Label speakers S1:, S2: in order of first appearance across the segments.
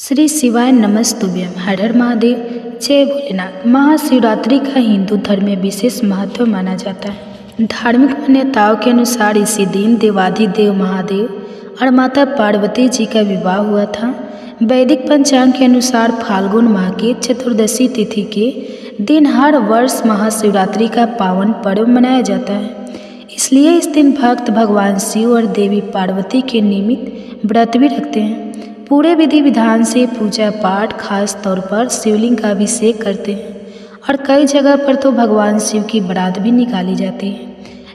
S1: श्री शिवाय नमस्तुभ्यम। हर हर महादेव, जय भोलेनाथ। महाशिवरात्रि का हिंदू धर्म में विशेष महत्व माना जाता है। धार्मिक मान्यताओं के अनुसार इसी दिन देवाधिदेव महादेव और माता पार्वती जी का विवाह हुआ था। वैदिक पंचांग के अनुसार फाल्गुन माह की चतुर्दशी तिथि के दिन हर वर्ष महाशिवरात्रि का पावन पर्व मनाया जाता है। इसलिए इस दिन भक्त भगवान शिव और देवी पार्वती के निमित्त व्रत भी रखते हैं। पूरे विधि विधान से पूजा पाठ, खास तौर पर शिवलिंग का अभिषेक करते हैं और कई जगह पर तो भगवान शिव की बारात भी निकाली जाती है।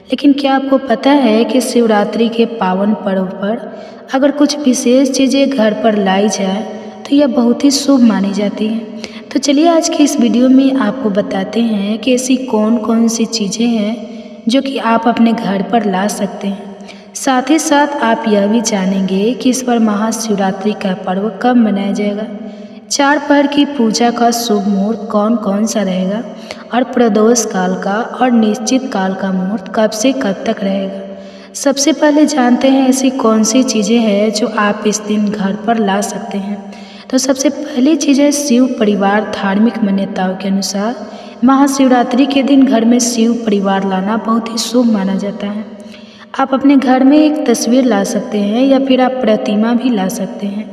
S1: लेकिन क्या आपको पता है कि शिवरात्रि के पावन पर्व पर अगर कुछ विशेष चीज़ें घर पर लाई जाए तो यह बहुत ही शुभ मानी जाती है। तो चलिए आज की इस वीडियो में आपको बताते हैं कि ऐसी कौन कौन सी चीज़ें हैं जो कि आप अपने घर पर ला सकते हैं। साथ ही साथ आप यह भी जानेंगे कि इस बार महाशिवरात्रि का पर्व कब मनाया जाएगा, 4 पहर की पूजा का शुभ मुहूर्त कौन कौन सा रहेगा और प्रदोष काल का और निश्चित काल का मुहूर्त कब से कब तक रहेगा। सबसे पहले जानते हैं ऐसी कौन सी चीज़ें हैं जो आप इस दिन घर पर ला सकते हैं। तो सबसे पहली चीज़ है शिव परिवार। धार्मिक मान्यताओं के अनुसार महाशिवरात्रि के दिन घर में शिव परिवार लाना बहुत ही शुभ माना जाता है। आप अपने घर में एक तस्वीर ला सकते हैं या फिर आप प्रतिमा भी ला सकते हैं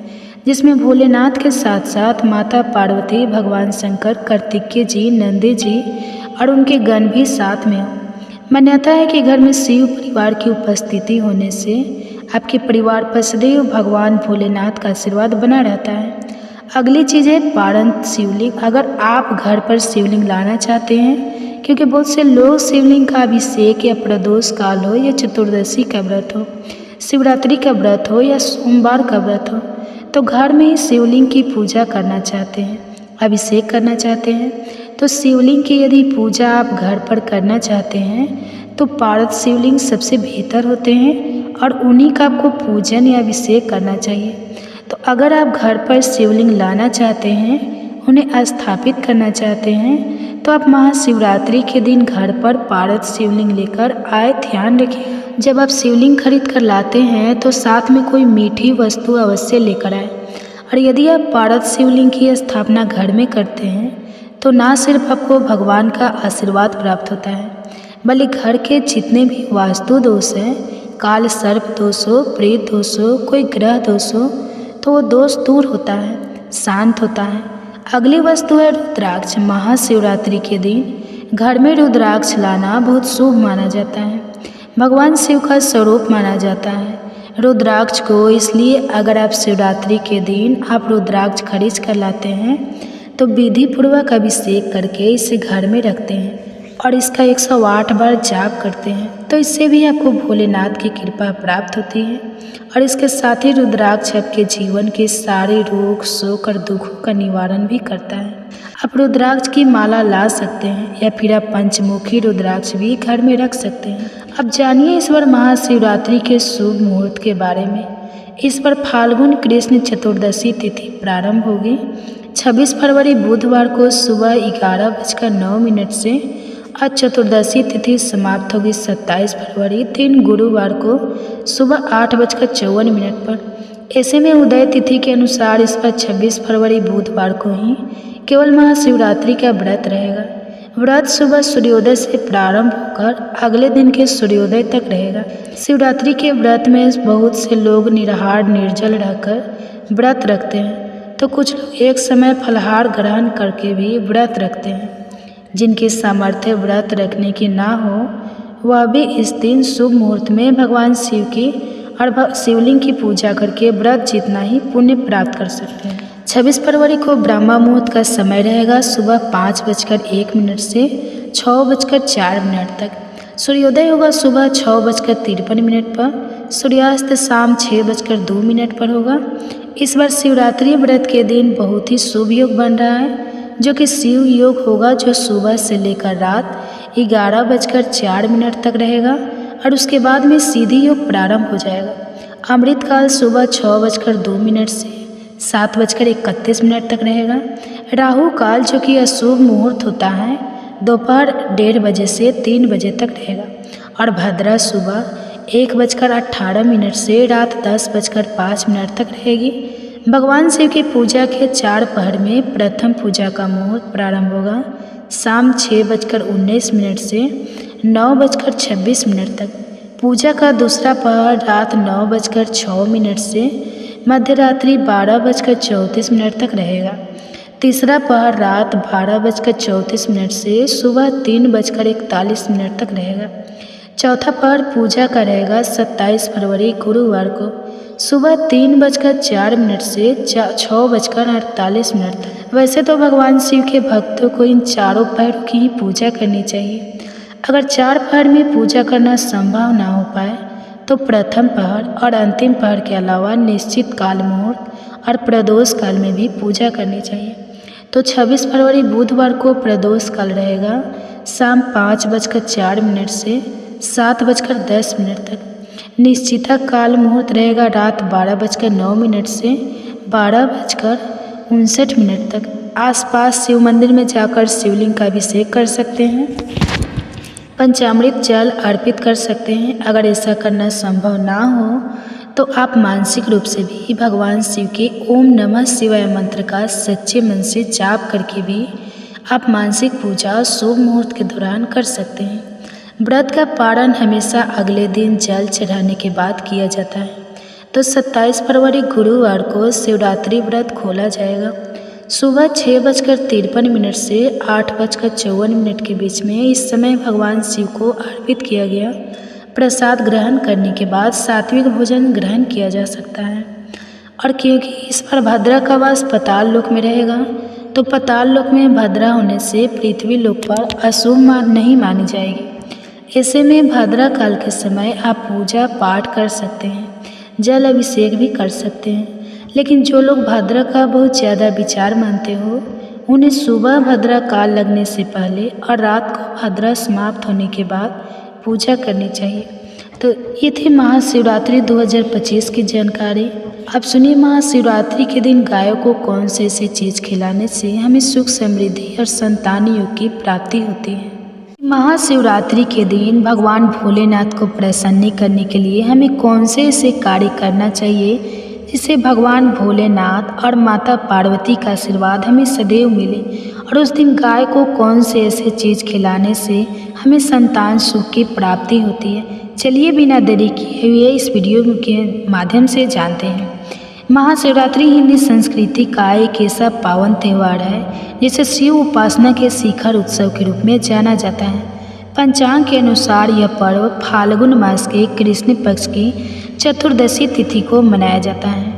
S1: जिसमें भोलेनाथ के साथ साथ माता पार्वती, भगवान शंकर, कार्तिकेय जी, नंदी जी और उनके गण भी साथ में हो। मान्यता है कि घर में शिव परिवार की उपस्थिति होने से आपके परिवार पर सदैव भगवान भोलेनाथ का आशीर्वाद बना रहता है। अगली चीज़ है पारंत शिवलिंग। अगर आप घर पर शिवलिंग लाना चाहते हैं, क्योंकि बहुत से लोग शिवलिंग का अभिषेक या प्रदोष काल हो या चतुर्दशी का व्रत हो, शिवरात्रि का व्रत हो या सोमवार का व्रत हो, तो घर में ही शिवलिंग की पूजा करना चाहते हैं, अभिषेक करना चाहते हैं, तो शिवलिंग की यदि पूजा आप घर पर करना चाहते हैं तो पारत शिवलिंग सबसे बेहतर होते हैं और उन्हीं का आपको पूजन या अभिषेक करना चाहिए। तो अगर आप घर पर शिवलिंग लाना चाहते हैं, उन्हें स्थापित करना चाहते हैं, तो आप महाशिवरात्रि के दिन घर पर पारत शिवलिंग लेकर आए। ध्यान रखिए, जब आप शिवलिंग खरीद कर लाते हैं तो साथ में कोई मीठी वस्तु अवश्य लेकर आए। और यदि आप पारत शिवलिंग की स्थापना घर में करते हैं तो ना सिर्फ आपको भगवान का आशीर्वाद प्राप्त होता है, बल्कि घर के जितने भी वास्तु दोष हैं, काल सर्प दोष हो, प्रेत दोष हो, कोई ग्रह दोष हो, तो वो दोष दूर होता है, शांत होता है। अगली वस्तु है रुद्राक्ष। महाशिवरात्रि के दिन घर में रुद्राक्ष लाना बहुत शुभ माना जाता है, भगवान शिव का स्वरूप माना जाता है रुद्राक्ष को। इसलिए अगर आप शिवरात्रि के दिन आप रुद्राक्ष खरीद कर लाते हैं तो विधि पूर्वक अभिषेक करके इसे घर में रखते हैं और इसका 108 बार जाप करते हैं, तो इससे भी आपको भोलेनाथ की कृपा प्राप्त होती है। और इसके साथ ही रुद्राक्ष आपके जीवन के सारे रोग, शोक और दुखों का निवारण भी करता है। आप रुद्राक्ष की माला ला सकते हैं या फिर आप पंचमुखी रुद्राक्ष भी घर में रख सकते हैं। अब जानिए इस बार महाशिवरात्रि के शुभ मुहूर्त के बारे में। इस बार फाल्गुन कृष्ण चतुर्दशी तिथि प्रारंभ होगी 26 फरवरी बुधवार को सुबह 11:09 से और चतुर्दशी तिथि समाप्त होगी 27 फरवरी दिन गुरुवार को सुबह 8:54 पर। ऐसे में उदय तिथि के अनुसार इस पर 26 फरवरी बुधवार को ही केवल महाशिवरात्रि का व्रत रहेगा। व्रत सुबह सूर्योदय से प्रारंभ होकर अगले दिन के सूर्योदय तक रहेगा। शिवरात्रि के व्रत में बहुत से लोग निराहार निर्जल रहकर व्रत रखते हैं, तो कुछ लोग एक समय फलाहार ग्रहण करके भी व्रत रखते हैं। जिनकी सामर्थ्य व्रत रखने की ना हो वह भी इस दिन शुभ मुहूर्त में भगवान शिव की और शिवलिंग की पूजा करके व्रत जितना ही पुण्य प्राप्त कर सकते हैं। 26 फरवरी को ब्रह्मा मुहूर्त का समय रहेगा सुबह 5:01 से 6:04 तक। सूर्योदय होगा सुबह 6:53 पर। सूर्यास्त शाम 6:02 पर होगा। इस बार शिवरात्रि व्रत के दिन बहुत ही शुभ योग बन रहा है, जो कि शिव योग होगा, जो सुबह से लेकर रात 11:04 तक रहेगा और उसके बाद में सीधी योग प्रारंभ हो जाएगा। अमृतकाल सुबह 6:02 से 7:31 तक रहेगा। राहु काल जो कि अशुभ मुहूर्त होता है दोपहर 1:30 बजे से 3 बजे तक रहेगा और भद्रा सुबह 1:18 से रात 10:05 तक रहेगी। भगवान शिव की पूजा के 4 पहर में प्रथम पूजा का मुहूर्त प्रारंभ होगा शाम 6:19 से 9:26 तक। पूजा का दूसरा पहर रात 9:06 से मध्यरात्रि 12:34 तक रहेगा। तीसरा पहर रात 12:34 से सुबह 3:41 तक रहेगा। चौथा पहर पूजा का रहेगा 27 फरवरी गुरुवार को सुबह 3:04 से 6:48 तक। वैसे तो भगवान शिव के भक्तों को इन चारों पहरों की ही पूजा करनी चाहिए। अगर 4 पहर में पूजा करना संभव ना हो पाए तो प्रथम पहर और अंतिम पहर के अलावा निश्चित काल मुहूर्त और प्रदोष काल में भी पूजा करनी चाहिए। तो 26 फरवरी बुधवार को प्रदोष काल रहेगा शाम 5:04 से 7:10 तक। निश्चिता काल मुहूर्त रहेगा रात 12:09 से 12:59 तक। आसपास शिव मंदिर में जाकर शिवलिंग का अभिषेक कर सकते हैं, पंचामृत जल अर्पित कर सकते हैं। अगर ऐसा करना संभव ना हो तो आप मानसिक रूप से भी भगवान शिव के ओम नमः शिवाय मंत्र का सच्चे मन से जाप करके भी आप मानसिक पूजा शुभ मुहूर्त के दौरान कर सकते हैं। व्रत का पारण हमेशा अगले दिन जल चढ़ाने के बाद किया जाता है। तो 27 फरवरी गुरुवार को शिवरात्रि व्रत खोला जाएगा सुबह 6:53 से 8:54 के बीच में। इस समय भगवान शिव को अर्पित किया गया प्रसाद ग्रहण करने के बाद सात्विक भोजन ग्रहण किया जा सकता है। और क्योंकि इस पर भद्रा का वास पाताल लोक में रहेगा तो पाताल लोक में भद्रा होने से पृथ्वी लोक पर अशुभ नहीं मानी जाएगी। ऐसे में भद्रा काल के समय आप पूजा पाठ कर सकते हैं, जल अभिषेक भी कर सकते हैं। लेकिन जो लोग भद्रा का बहुत ज़्यादा विचार मानते हो उन्हें सुबह भद्रा काल लगने से पहले और रात को भद्रा समाप्त होने के बाद पूजा करनी चाहिए। तो ये थी महाशिवरात्रि 2025 की जानकारी। अब सुनिए महाशिवरात्रि के दिन गायों को कौन से ऐसी चीज़ खिलाने से हमें सुख समृद्धि और संतान योग की प्राप्ति होती है। महाशिवरात्रि के दिन भगवान भोलेनाथ को प्रसन्न करने के लिए हमें कौन से ऐसे कार्य करना चाहिए जिससे भगवान भोलेनाथ और माता पार्वती का आशीर्वाद हमें सदैव मिले। और उस दिन गाय को कौन से ऐसे चीज़ खिलाने से हमें संतान सुख की प्राप्ति होती है। चलिए बिना देरी किए हुए इस वीडियो के माध्यम से जानते हैं। महाशिवरात्रि हिंदी संस्कृति का एक ऐसा पावन त्यौहार है जिसे शिव उपासना के शिखर उत्सव के रूप में जाना जाता है। पंचांग के अनुसार यह पर्व फाल्गुन मास के कृष्ण पक्ष की चतुर्दशी तिथि को मनाया जाता है।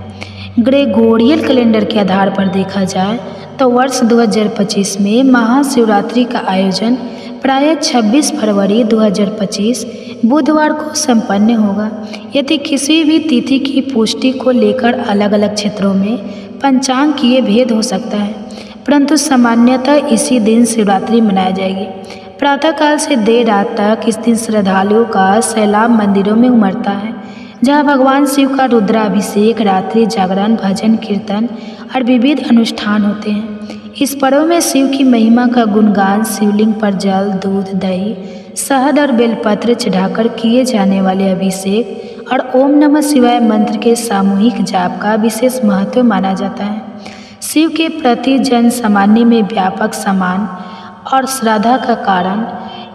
S1: ग्रेगोरियल कैलेंडर के आधार पर देखा जाए तो वर्ष 2025 में महाशिवरात्रि का आयोजन प्रायः 26 फरवरी 2025 बुधवार को संपन्न होगा। यदि किसी भी तिथि की पुष्टि को लेकर अलग अलग क्षेत्रों में पंचांग किए भेद हो सकता है, परंतु सामान्यतः इसी दिन शिवरात्रि मनाई जाएगी। प्रातःकाल से देर रात तक इस दिन श्रद्धालुओं का सैलाब मंदिरों में उमड़ता है, जहां भगवान शिव का रुद्राभिषेक, रात्रि जागरण, भजन कीर्तन और विविध अनुष्ठान होते हैं। इस पर्व में शिव की महिमा का गुणगान, शिवलिंग पर जल, दूध, दही, शहद और बेलपत्र चढ़ाकर किए जाने वाले अभिषेक और ओम नमः शिवाय मंत्र के सामूहिक जाप का विशेष महत्व माना जाता है। शिव के प्रति जन सामान्य में व्यापक सम्मान और श्रद्धा का कारण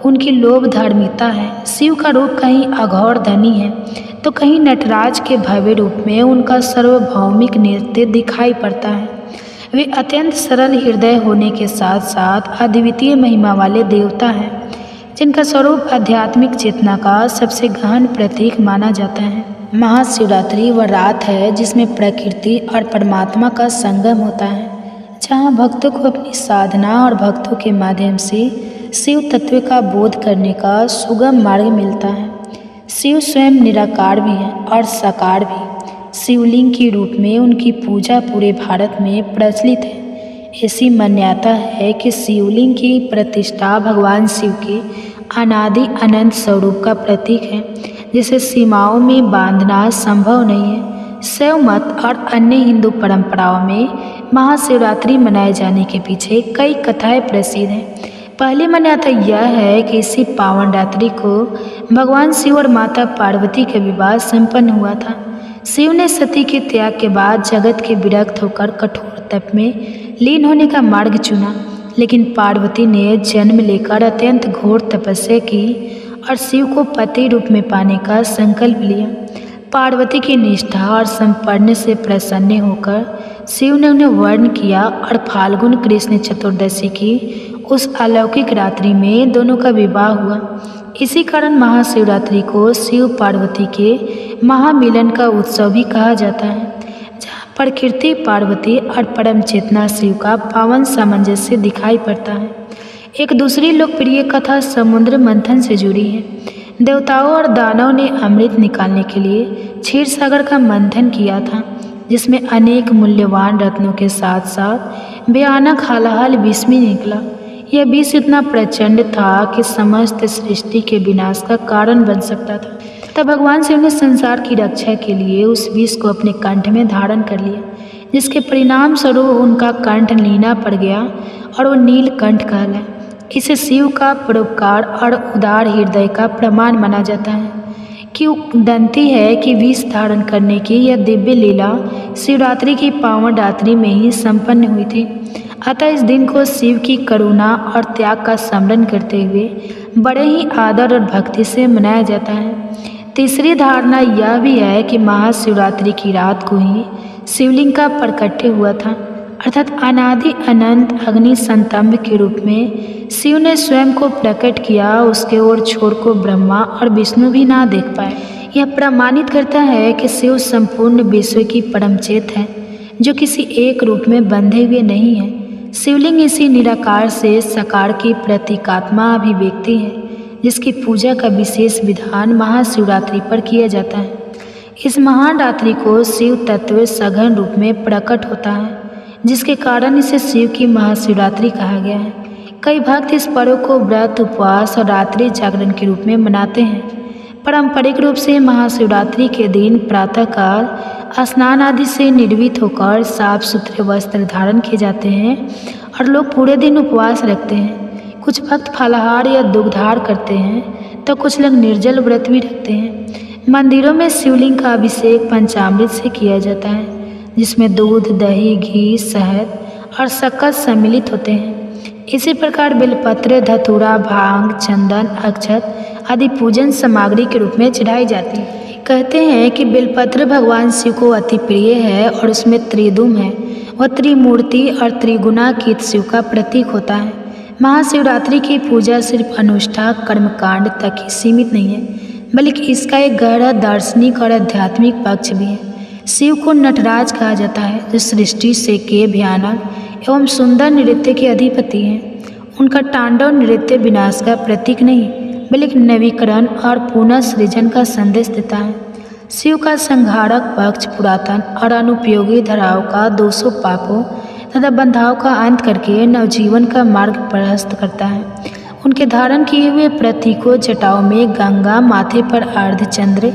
S1: उनकी लोभ धार्मिकता है। शिव का रूप कहीं अघोर धनी है तो कहीं नटराज के भव्य रूप में उनका सार्वभौमिक नृत्य दिखाई पड़ता है। वे अत्यंत सरल हृदय होने के साथ साथ अद्वितीय महिमा वाले देवता हैं, जिनका स्वरूप आध्यात्मिक चेतना का सबसे गहन प्रतीक माना जाता है। महाशिवरात्रि वह रात है जिसमें प्रकृति और परमात्मा का संगम होता है, जहाँ भक्तों को अपनी साधना और भक्तों के माध्यम से शिव तत्व का बोध करने का सुगम मार्ग मिलता है। शिव स्वयं निराकार भी है और साकार भी। शिवलिंग के रूप में उनकी पूजा पूरे भारत में प्रचलित है। ऐसी मान्यता है कि शिवलिंग की प्रतिष्ठा भगवान शिव के अनादि अनंत स्वरूप का प्रतीक है, जिसे सीमाओं में बांधना संभव नहीं है। शैव मत और अन्य हिंदू परंपराओं में महाशिवरात्रि मनाए जाने के पीछे कई कथाएं प्रसिद्ध हैं। पहली मान्यता यह है कि इसी पावन रात्रि को भगवान शिव और माता पार्वती का विवाह संपन्न हुआ था। शिव ने सती के त्याग के बाद जगत के विरक्त होकर कठोर तप में लीन होने का मार्ग चुना, लेकिन पार्वती ने जन्म लेकर अत्यंत घोर तपस्या की और शिव को पति रूप में पाने का संकल्प लिया। पार्वती की निष्ठा और संपन्न से प्रसन्न होकर शिव ने उन्हें वर्ण किया और फाल्गुन कृष्ण चतुर्दशी की उस अलौकिक रात्रि में दोनों का विवाह हुआ। इसी कारण महाशिवरात्रि को शिव पार्वती के महामिलन का उत्सव भी कहा जाता है, जहाँ प्रकृति पार्वती और परम चेतना शिव का पावन सामंजस्य दिखाई पड़ता है। एक दूसरी लोकप्रिय कथा समुद्र मंथन से जुड़ी है। देवताओं और दानवों ने अमृत निकालने के लिए क्षीर सागर का मंथन किया था, जिसमें अनेक मूल्यवान रत्नों के साथ साथ भयानक हलाहल विष भी निकला। यह विष इतना प्रचंड था कि समस्त सृष्टि के विनाश का कारण बन सकता था। तब भगवान शिव ने संसार की रक्षा के लिए उस विष को अपने कंठ में धारण कर लिया, जिसके परिणाम स्वरूप उनका कंठ लीना पड़ गया और वो नीलकंठ कहलाए। इसे शिव का परोपकार और उदार हृदय का प्रमाण माना जाता है। किंवदंती है कि विष धारण करने की यह दिव्य लीला शिवरात्रि की पावन रात्रि में ही संपन्न हुई थी। अतः इस दिन को शिव की करुणा और त्याग का स्मरण करते हुए बड़े ही आदर और भक्ति से मनाया जाता है। तीसरी धारणा यह भी है कि महाशिवरात्रि की रात को ही शिवलिंग का प्रकट्य हुआ था, अर्थात अनादि अनंत अग्नि संतंभ के रूप में शिव ने स्वयं को प्रकट किया। उसके ओर छोर को ब्रह्मा और विष्णु भी ना देख पाए। यह प्रमाणित करता है कि शिव संपूर्ण विश्व की परमचेत है, जो किसी एक रूप में बंधे हुए नहीं है। शिवलिंग इसी निराकार से साकार की प्रतीकात्मा अभिव्यक्ति है, जिसकी पूजा का विशेष विधान महाशिवरात्रि पर किया जाता है। इस महान रात्रि को शिव तत्व सघन रूप में प्रकट होता है, जिसके कारण इसे शिव की महाशिवरात्रि कहा गया है। कई भक्त इस पर्व को व्रत, उपवास और रात्रि जागरण के रूप में मनाते हैं। पारंपरिक रूप से महाशिवरात्रि के दिन प्रातःकाल स्नान आदि से निर्वित होकर साफ सुथरे वस्त्र धारण किए जाते हैं और लोग पूरे दिन उपवास रखते हैं। कुछ भक्त फलाहार या दुग्धार करते हैं तो कुछ लोग निर्जल व्रत भी रखते हैं। मंदिरों में शिवलिंग का अभिषेक पंचामृत से किया जाता है, जिसमें दूध, दही, घी, शहद और शक्कर सम्मिलित होते हैं। इसी प्रकार बेलपत्र, धतूरा, भांग, चंदन, अक्षत आदि पूजन सामग्री के रूप में चढ़ाई जाती है। कहते हैं कि बेलपत्र भगवान शिव को अति प्रिय है और उसमें त्रिदुम है। वह त्रिमूर्ति और त्रिगुणातीत शिव का प्रतीक होता है। महाशिवरात्रि की पूजा सिर्फ अनुष्ठान कर्मकांड तक ही सीमित नहीं है, बल्कि इसका एक गहरा दार्शनिक और आध्यात्मिक पक्ष भी है। शिव को नटराज कहा जाता है, जो सृष्टि से के भयानक एवं सुंदर नृत्य के अधिपति हैं। उनका तांडव नृत्य विनाश का प्रतीक नहीं, बल्कि नवीकरण और पुनः सृजन का संदेश देता है। शिव का संहारक पक्ष पुरातन और अनुपयोगी धाराओं का दोषों, पापों तथा बंधाओं का अंत करके नवजीवन का मार्ग प्रशस्त करता है। उनके धारण किए हुए प्रतीकों, जटाओं में गंगा, माथे पर अर्धचंद्र,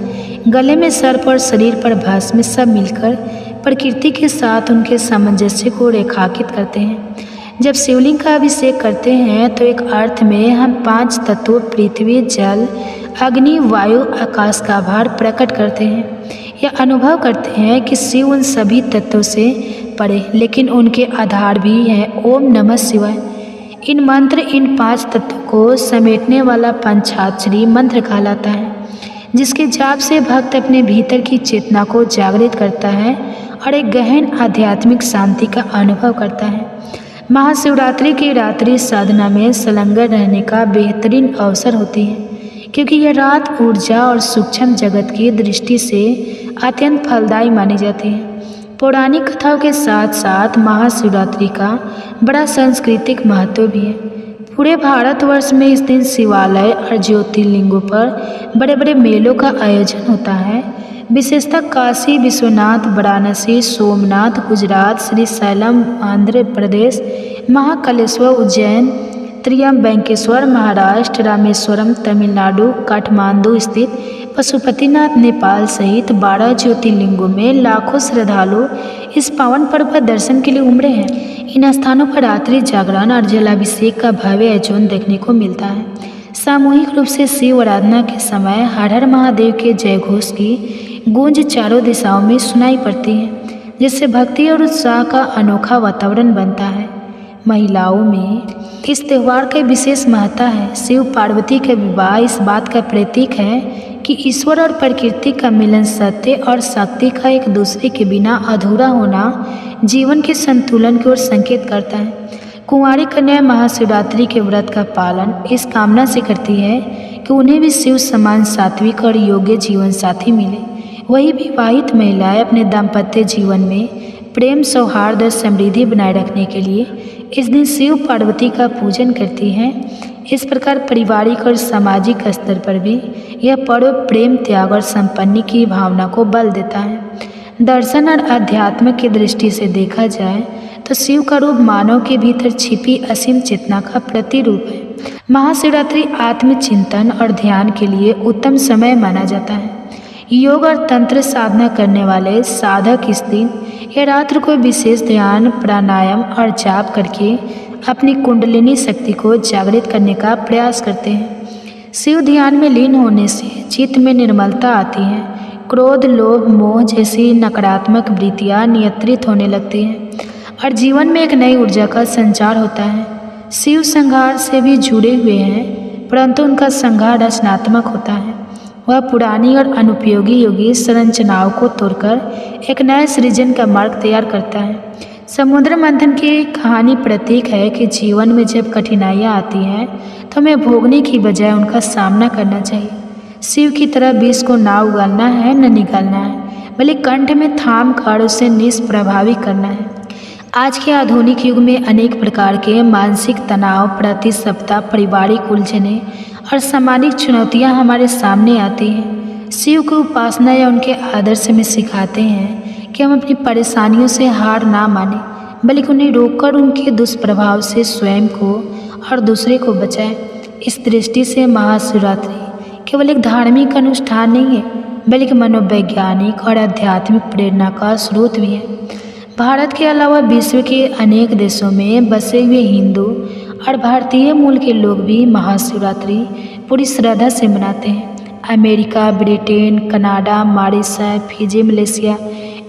S1: गले में सर्प और शरीर पर भस्म सब मिलकर प्रकृति के साथ उनके सामंजस्य को रेखांकित करते हैं। जब शिवलिंग का अभिषेक करते हैं तो एक अर्थ में हम 5 तत्वों पृथ्वी, जल, अग्नि, वायु, आकाश का भार प्रकट करते हैं। यह अनुभव करते हैं कि शिव उन सभी तत्वों से परे, लेकिन उनके आधार भी हैं। ओम नमः शिवाय। इन मंत्र इन 5 तत्वों को समेटने वाला पंचाक्षरी मंत्र कहलाता है, जिसके जाप से भक्त अपने भीतर की चेतना को जागृत करता है और एक गहन आध्यात्मिक शांति का अनुभव करता है। महाशिवरात्रि की रात्रि साधना में संलग्न रहने का बेहतरीन अवसर होती है, क्योंकि यह रात ऊर्जा और सूक्ष्म जगत की दृष्टि से अत्यंत फलदायी मानी जाती है। पौराणिक कथाओं के साथ साथ महाशिवरात्रि का बड़ा सांस्कृतिक महत्व भी है। पूरे भारतवर्ष में इस दिन शिवालय और ज्योतिर्लिंगों पर बड़े बड़े मेलों का आयोजन होता है। विशेषतः काशी विश्वनाथ, वाराणसी, सोमनाथ गुजरात, श्रीशैलम आंध्र प्रदेश, महाकालेश्वर उज्जैन, त्र्यंबकेश्वर महाराष्ट्र, रामेश्वरम तमिलनाडु, काठमांडू स्थित पशुपतिनाथ नेपाल सहित 12 ज्योतिर्लिंगों में लाखों श्रद्धालु इस पावन पर्व पर दर्शन के लिए उमड़े हैं। इन स्थानों पर रात्रि जागरण और जलाभिषेक का भव्य आयोजन देखने को मिलता है। सामूहिक रूप से शिव आराधना के समय हर हर महादेव के जय घोष की गूंज चारों दिशाओं में सुनाई पड़ती है, जिससे भक्ति और उत्साह का अनोखा वातावरण बनता है। महिलाओं में इस त्यौहार का विशेष महत्व है। शिव पार्वती का विवाह इस बात का प्रतीक है कि ईश्वर और प्रकृति का मिलन, सत्य और शक्ति का एक दूसरे के बिना अधूरा होना जीवन के संतुलन की ओर संकेत करता है। कुंवारी कन्या महाशिवरात्रि के व्रत का पालन इस कामना से करती है कि उन्हें भी शिव समान सात्विक और योग्य जीवन साथी मिले। वही विवाहित महिलाएं अपने दाम्पत्य जीवन में प्रेम, सौहार्द और समृद्धि बनाए रखने के लिए इस दिन शिव पार्वती का पूजन करती हैं। इस प्रकार पारिवारिक और सामाजिक स्तर पर भी यह पर्व प्रेम, त्याग और संपत्ति की भावना को बल देता है। दर्शन और अध्यात्म की दृष्टि से देखा जाए तो शिव का रूप मानव के भीतर छिपी असीम चेतना का प्रतिरूप है। महाशिवरात्रि आत्मचिंतन और ध्यान के लिए उत्तम समय माना जाता है। योग और तंत्र साधना करने वाले साधक इस दिन या रात्र को विशेष ध्यान, प्राणायाम और जाप करके अपनी कुंडलिनी शक्ति को जागृत करने का प्रयास करते हैं। शिव ध्यान में लीन होने से चित्त में निर्मलता आती है। क्रोध, लोभ, मोह जैसी नकारात्मक वृत्तियाँ नियंत्रित होने लगती हैं और जीवन में एक नई ऊर्जा का संचार होता है। शिव संहार से भी जुड़े हुए हैं, परंतु उनका संहार रचनात्मक होता है। वह पुरानी और अनुपयोगी योगी संरचनाओं को तोड़कर एक नए सृजन का मार्ग तैयार करता है। समुद्र मंथन की कहानी प्रतीक है कि जीवन में जब कठिनाइयाँ आती हैं तो हमें भोगने की बजाय उनका सामना करना चाहिए। शिव की तरह विष को ना उगलना है न निगलना है, बल्कि कंठ में थाम कर उसे निष्प्रभावी करना है। आज के आधुनिक युग में अनेक प्रकार के मानसिक तनाव, प्रति सप्ताह पारिवारिक उलझने और सामाजिक चुनौतियां हमारे सामने आती हैं। शिव की उपासना या उनके आदर्श में सिखाते हैं कि हम अपनी परेशानियों से हार ना मानें, बल्कि उन्हें रोककर उनके दुष्प्रभाव से स्वयं को और दूसरे को बचाएं। इस दृष्टि से महाशिवरात्रि केवल एक धार्मिक अनुष्ठान नहीं है, बल्कि मनोवैज्ञानिक और आध्यात्मिक प्रेरणा का स्रोत भी है। भारत के अलावा विश्व के अनेक देशों में बसे हुए हिंदू और भारतीय मूल के लोग भी महाशिवरात्रि पूरी श्रद्धा से मनाते हैं। America, Britain, Canada, Mauritius, Fiji, Malaysia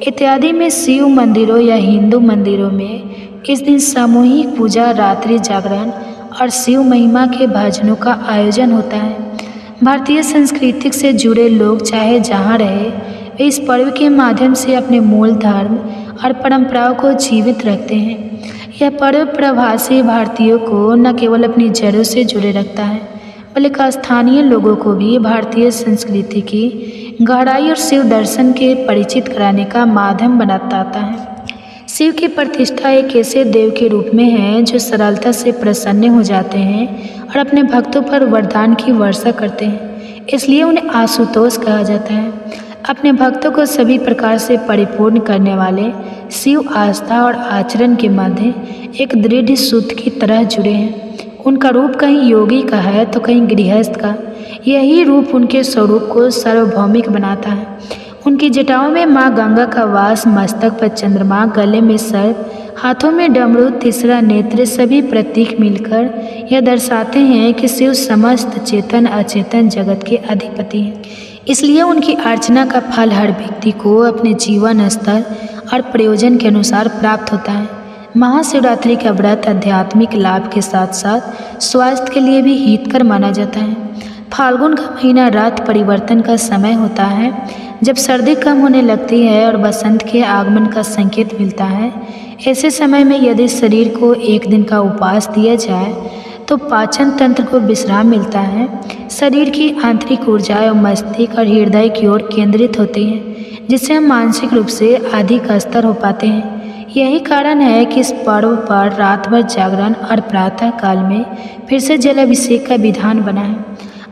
S1: इत्यादि में शिव मंदिरों या हिंदू मंदिरों में इस दिन सामूहिक पूजा, रात्रि जागरण और शिव महिमा के भजनों का आयोजन होता है। भारतीय संस्कृति से जुड़े लोग चाहे जहाँ रहे, वे इस पर्व के माध्यम से अपने मूल धर्म और परंपराओं को जीवित रखते हैं। यह पर्व प्रवासी भारतीयों को न केवल अपनी जड़ों से जुड़े रखता है, बल्कि स्थानीय लोगों को भी भारतीय संस्कृति की गहराई और शिव दर्शन के परिचित कराने का माध्यम बनाता है। शिव की प्रतिष्ठा एक ऐसे देव के रूप में है जो सरलता से प्रसन्न हो जाते हैं और अपने भक्तों पर वरदान की वर्षा करते हैं, इसलिए उन्हें आशुतोष कहा जाता है। अपने भक्तों को सभी प्रकार से परिपूर्ण करने वाले शिव आस्था और आचरण के मध्य एक दृढ़ सूत्र की तरह जुड़े हैं। उनका रूप कहीं योगी का है तो कहीं गृहस्थ का। यही रूप उनके स्वरूप को सार्वभौमिक बनाता है। उनकी जटाओं में माँ गंगा का वास, मस्तक पर चंद्रमा, गले में सर्प, हाथों में डमरू, तीसरा नेत्र सभी प्रतीक मिलकर यह दर्शाते हैं कि शिव समस्त चेतन अचेतन जगत के अधिपति हैं। इसलिए उनकी अर्चना का फल हर व्यक्ति को अपने जीवन स्तर और प्रयोजन के अनुसार प्राप्त होता है। महाशिवरात्रि का व्रत आध्यात्मिक लाभ के साथ साथ स्वास्थ्य के लिए भी हितकर माना जाता है। फाल्गुन का महीना रात परिवर्तन का समय होता है, जब सर्दी कम होने लगती है और बसंत के आगमन का संकेत मिलता है। ऐसे समय में यदि शरीर को एक दिन का उपवास दिया जाए तो पाचन तंत्र को विश्राम मिलता है। शरीर की आंतरिक ऊर्जा और मस्तिष्क और हृदय की ओर केंद्रित होती हैं, जिससे हम मानसिक रूप से अधिक स्तर हो पाते हैं। यही कारण है कि इस पर्व पर रात भर जागरण और प्रातः काल में फिर से जलाभिषेक का विधान बना है।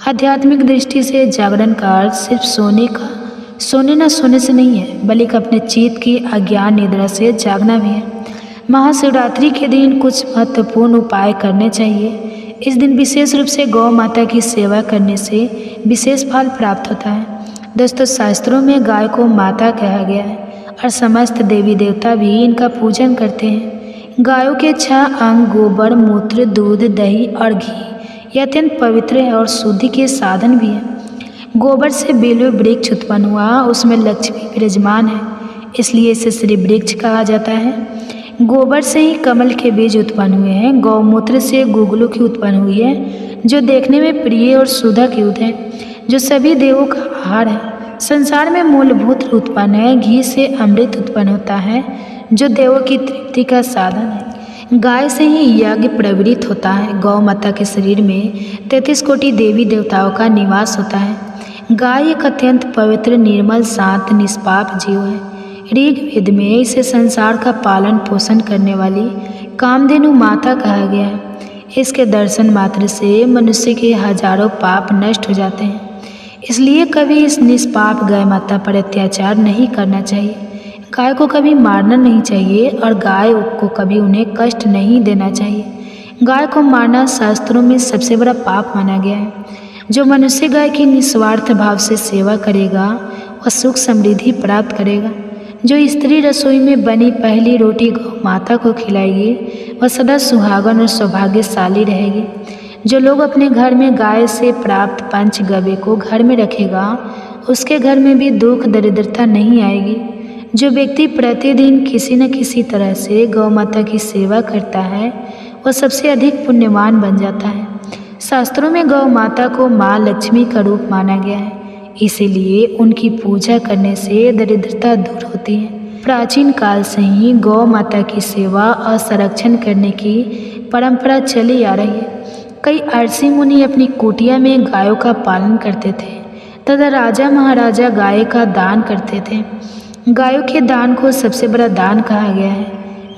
S1: आध्यात्मिक दृष्टि से जागरण का अर्थ सिर्फ सोने न सोने से नहीं है, बल्कि अपने चित्त की अज्ञान निद्रा से जागना भी है। महाशिवरात्रि के दिन कुछ महत्वपूर्ण उपाय करने चाहिए। इस दिन विशेष रूप से गौ माता की सेवा करने से विशेष फल प्राप्त होता है। दोस्तों, शास्त्रों में गाय को माता कहा गया है और समस्त देवी देवता भी इनका पूजन करते हैं। गायों के 6 अंग गोबर, मूत्र, दूध, दही और घी ये अत्यंत पवित्र है और शुद्धि के साधन भी है। गोबर से बेलवे वृक्ष उत्पन्न हुआ, उसमें लक्ष्मी विराजमान है, इसलिए इसे श्री वृक्ष कहा जाता है। गोबर से ही कमल के बीज उत्पन्न हुए हैं। गौमूत्र से गुगलों की उत्पन्न हुई है, जो देखने में प्रिय और सुधा की युक्त है, जो सभी देवों का आहार है। संसार में मूलभूत उत्पन्न है। घी से अमृत उत्पन्न होता है, जो देवों की तृप्ति का साधन है। गाय से ही यज्ञ प्रवृत्त होता है। गौ माता के शरीर में 33 कोटि देवी देवताओं का निवास होता है। गाय एक अत्यंत पवित्र, निर्मल, शांत, निष्पाप जीव है। ऋग्वेद में इसे संसार का पालन पोषण करने वाली कामधेनु माता कहा गया है। इसके दर्शन मात्र से मनुष्य के हजारों पाप नष्ट हो जाते हैं। इसलिए कभी इस निष्पाप गाय माता पर अत्याचार नहीं करना चाहिए। गाय को कभी मारना नहीं चाहिए और गाय को कभी उन्हें कष्ट नहीं देना चाहिए। गाय को मारना शास्त्रों में सबसे बड़ा पाप माना गया है। जो मनुष्य गाय की निस्वार्थ भाव से सेवा करेगा वह सुख समृद्धि प्राप्त करेगा। जो स्त्री रसोई में बनी पहली रोटी गौ माता को खिलाएगी वह सदा सुहागन और सौभाग्यशाली रहेगी। जो लोग अपने घर में गाय से प्राप्त पंचगव्य को घर में रखेगा उसके घर में भी दुख दरिद्रता नहीं आएगी। जो व्यक्ति प्रतिदिन किसी न किसी तरह से गौ माता की सेवा करता है वह सबसे अधिक पुण्यवान बन जाता है। शास्त्रों में गौ माता को माँ लक्ष्मी का रूप माना गया है, इसीलिए उनकी पूजा करने से दरिद्रता दूर होती है। प्राचीन काल से ही गौ माता की सेवा और संरक्षण करने की परंपरा चली आ रही है। कई ऋषि मुनि अपनी कुटिया में गायों का पालन करते थे तथा राजा महाराजा गाय का दान करते थे। गायों के दान को सबसे बड़ा दान कहा गया है।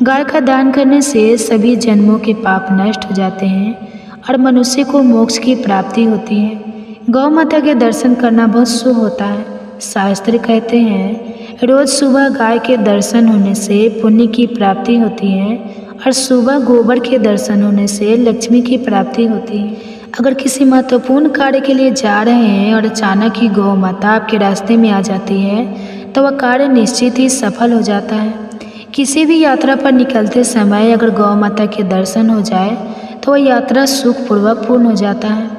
S1: गाय का दान करने से सभी जन्मों के पाप नष्ट हो जाते हैं और मनुष्य को मोक्ष की प्राप्ति होती है। गौ माता के दर्शन करना बहुत शुभ होता है। शास्त्र कहते हैं रोज सुबह गाय के दर्शन होने से पुण्य की प्राप्ति होती है और सुबह गोबर के दर्शन होने से लक्ष्मी की प्राप्ति होती है। अगर किसी महत्वपूर्ण कार्य के लिए जा रहे हैं और अचानक ही गौ माता आपके रास्ते में आ जाती है तो वह कार्य निश्चित ही सफल हो जाता है। किसी भी यात्रा पर निकलते समय अगर गौ माता के दर्शन हो जाए तो वह यात्रा सुखपूर्वक पूर्ण हो जाता है।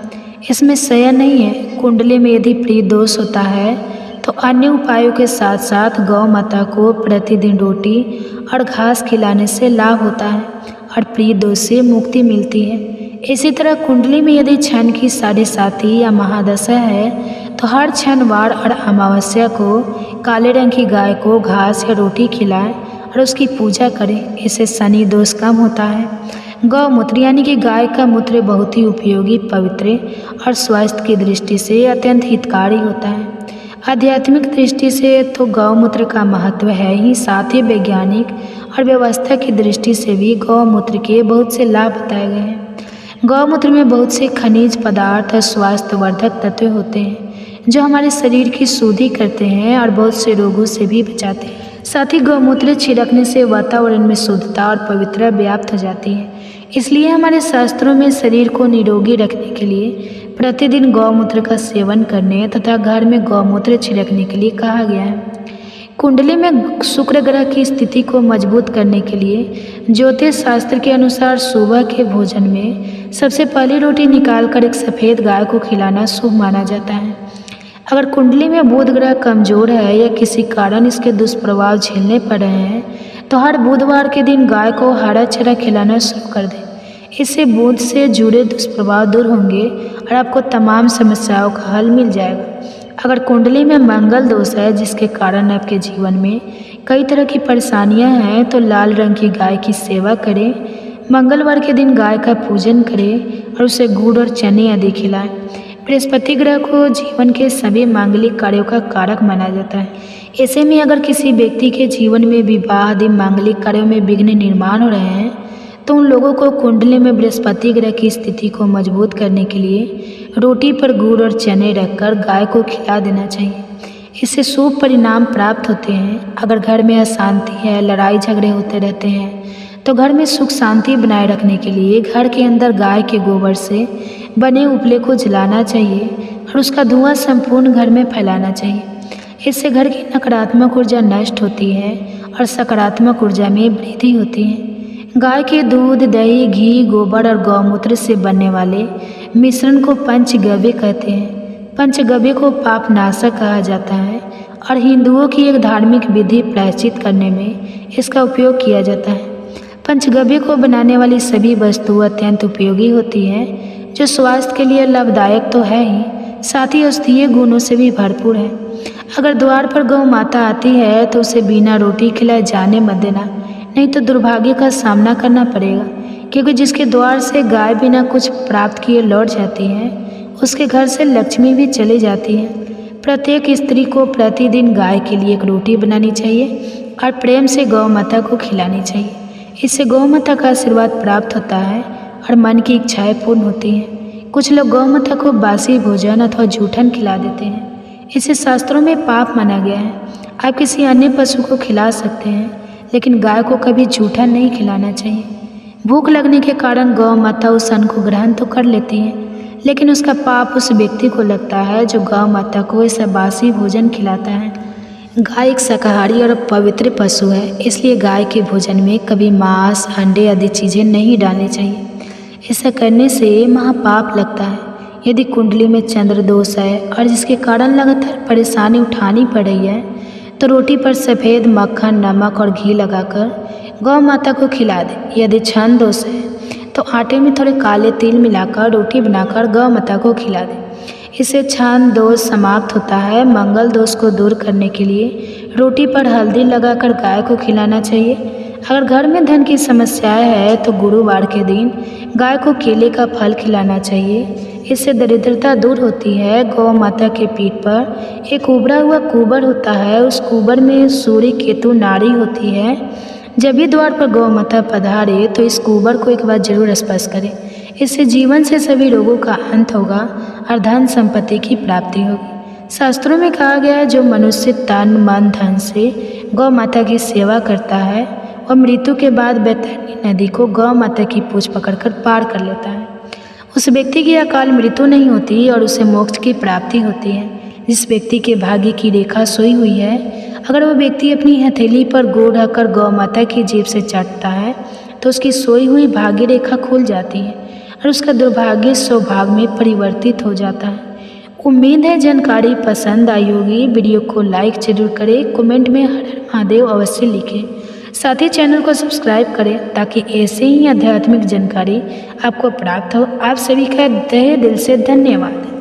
S1: इसमें संशय नहीं है। कुंडली में यदि प्रिय दोष होता है तो अन्य उपायों के साथ साथ गौ माता को प्रतिदिन रोटी और घास खिलाने से लाभ होता है और प्रिय दोष से मुक्ति मिलती है। इसी तरह कुंडली में यदि छन की 7.5 या महादशा है तो हर शनिवार और अमावस्या को काले रंग की गाय को घास या रोटी खिलाएं और उसकी पूजा करें। इससे शनि दोष कम होता है। गौमूत्र यानी कि गाय का मूत्र बहुत ही उपयोगी, पवित्र और स्वास्थ्य की दृष्टि से अत्यंत हितकारी होता है। आध्यात्मिक दृष्टि से तो गौमूत्र का महत्व है ही, साथ ही वैज्ञानिक और व्यवस्था की दृष्टि से भी गौमूत्र के बहुत से लाभ बताए गए हैं। गौमूत्र में बहुत से खनिज पदार्थ और स्वास्थ्यवर्धक तत्व होते हैं जो हमारे शरीर की शुद्धि करते हैं और बहुत से रोगों से भी बचाते हैं। साथ ही गौमूत्र छिड़कने से वातावरण में शुद्धता और पवित्रता व्याप्त हो जाती है। इसलिए हमारे शास्त्रों में शरीर को निरोगी रखने के लिए प्रतिदिन गौमूत्र का सेवन करने तथा घर में गौमूत्र छिड़कने के लिए कहा गया है। कुंडली में शुक्र ग्रह की स्थिति को मजबूत करने के लिए ज्योतिष शास्त्र के अनुसार सुबह के भोजन में सबसे पहली रोटी निकालकर एक सफ़ेद गाय को खिलाना शुभ माना जाता है। अगर कुंडली में बुध ग्रह कमजोर है या किसी कारण इसके दुष्प्रभाव झेलने पड़ रहे हैं तो हर बुधवार के दिन गाय को हरा चारा खिलाना शुरू कर दें। इससे बुध से जुड़े दुष्प्रभाव दूर होंगे और आपको तमाम समस्याओं का हल मिल जाएगा। अगर कुंडली में मंगल दोष है जिसके कारण आपके जीवन में कई तरह की परेशानियां हैं तो लाल रंग की गाय की सेवा करें। मंगलवार के दिन गाय का पूजन करें और उसे गुड़ और चने आदि खिलाएं। बृहस्पति ग्रह को जीवन के सभी मांगलिक कार्यों का कारक माना जाता है। ऐसे में अगर किसी व्यक्ति के जीवन में विवाह आदि मांगलिक कार्यों में विघ्न निर्माण हो रहे हैं तो उन लोगों को कुंडली में बृहस्पति ग्रह की स्थिति को मजबूत करने के लिए रोटी पर गुड़ और चने रखकर गाय को खिला देना चाहिए। इससे शुभ परिणाम प्राप्त होते हैं। अगर घर में अशांति है, लड़ाई झगड़े होते रहते हैं तो घर में सुख शांति बनाए रखने के लिए घर के अंदर गाय के गोबर से बने उपले को जलाना चाहिए और उसका धुआं संपूर्ण घर में फैलाना चाहिए। इससे घर की नकारात्मक ऊर्जा नष्ट होती है और सकारात्मक ऊर्जा में वृद्धि होती है। गाय के दूध, दही, घी, गोबर और गौमूत्र से बनने वाले मिश्रण को पंचगव्य कहते हैं। पंचगव्य को पाप नाशक कहा जाता है और हिंदुओं की एक धार्मिक विधि प्रायश्चित करने में इसका उपयोग किया जाता है। पंचगव्य को बनाने वाली सभी वस्तु अत्यंत उपयोगी होती हैं, जो स्वास्थ्य के लिए लाभदायक तो है ही, साथ ही औषधीय गुणों से भी भरपूर है। अगर द्वार पर गौ माता आती है तो उसे बिना रोटी खिलाए जाने मत देना, नहीं तो दुर्भाग्य का सामना करना पड़ेगा, क्योंकि जिसके द्वार से गाय बिना कुछ प्राप्त किए लौट जाती है, उसके घर से लक्ष्मी भी चली जाती है। प्रत्येक स्त्री को प्रतिदिन गाय के लिए एक रोटी बनानी चाहिए और प्रेम से गौ माता को खिलानी चाहिए। इससे गौ माता का आशीर्वाद प्राप्त होता है और मन की इच्छाएं पूर्ण होती हैं। कुछ लोग गौ माता को बासी भोजन अथवा जूठन खिला देते हैं। इसे शास्त्रों में पाप माना गया है। आप किसी अन्य पशु को खिला सकते हैं, लेकिन गाय को कभी जूठन नहीं खिलाना चाहिए। भूख लगने के कारण गौ माता उस अन्न को ग्रहण तो कर लेती हैं, लेकिन उसका पाप उस व्यक्ति को लगता है जो गौ माता को ऐसा बासी भोजन खिलाता है। गाय एक शाकाहारी और पवित्र पशु है, इसलिए गाय के भोजन में कभी मांस, अंडे आदि चीज़ें नहीं डालनी चाहिए। ऐसा करने से महापाप लगता है। यदि कुंडली में चंद्र दोष है और जिसके कारण लगातार परेशानी उठानी पड़ रही है, तो रोटी पर सफ़ेद मक्खन, नमक और घी लगाकर गौ माता को खिला दे। यदि छंद दोष है तो आटे में थोड़े काले तिल मिलाकर रोटी बनाकर गौ माता को खिला दे। इससे छंद दोष समाप्त होता है। मंगल दोष को दूर करने के लिए रोटी पर हल्दी लगाकर गाय को खिलाना चाहिए। अगर घर में धन की समस्याएं है तो गुरुवार के दिन गाय को केले का फल खिलाना चाहिए। इससे दरिद्रता दूर होती है। गौ माता के पीठ पर एक उभरा हुआ कुबर होता है। उस कुबर में सूर्य केतु नाड़ी होती है। जब भी द्वार पर गौ माता पधारे तो इस कुबर को एक बार जरूर स्पर्श करें। इससे जीवन से सभी रोगों का अंत होगा और धन संपत्ति की प्राप्ति होगी। शास्त्रों में कहा गया है, जो मनुष्य तन मन धन से गौ माता की सेवा करता है वह मृत्यु के बाद बैतरणी नदी को गौ माता की पूंछ पकड़कर पार कर लेता है। उस व्यक्ति की अकाल मृत्यु नहीं होती और उसे मोक्ष की प्राप्ति होती है। जिस व्यक्ति के भाग्य की रेखा सोई हुई है, अगर वह व्यक्ति अपनी हथेली पर गुड़ रखकर गौ माता की जीभ से चाटता है तो उसकी सोई हुई भाग्य रेखा खुल जाती है और उसका दुर्भाग्य सौभाग्य में परिवर्तित हो जाता है। उम्मीद है जानकारी पसंद आई होगी। वीडियो को लाइक जरूर करें, कमेंट में हर हर महादेव अवश्य लिखें। साथ ही चैनल को सब्सक्राइब करें ताकि ऐसे ही आध्यात्मिक जानकारी आपको प्राप्त हो। आप सभी का तहे दिल से धन्यवाद।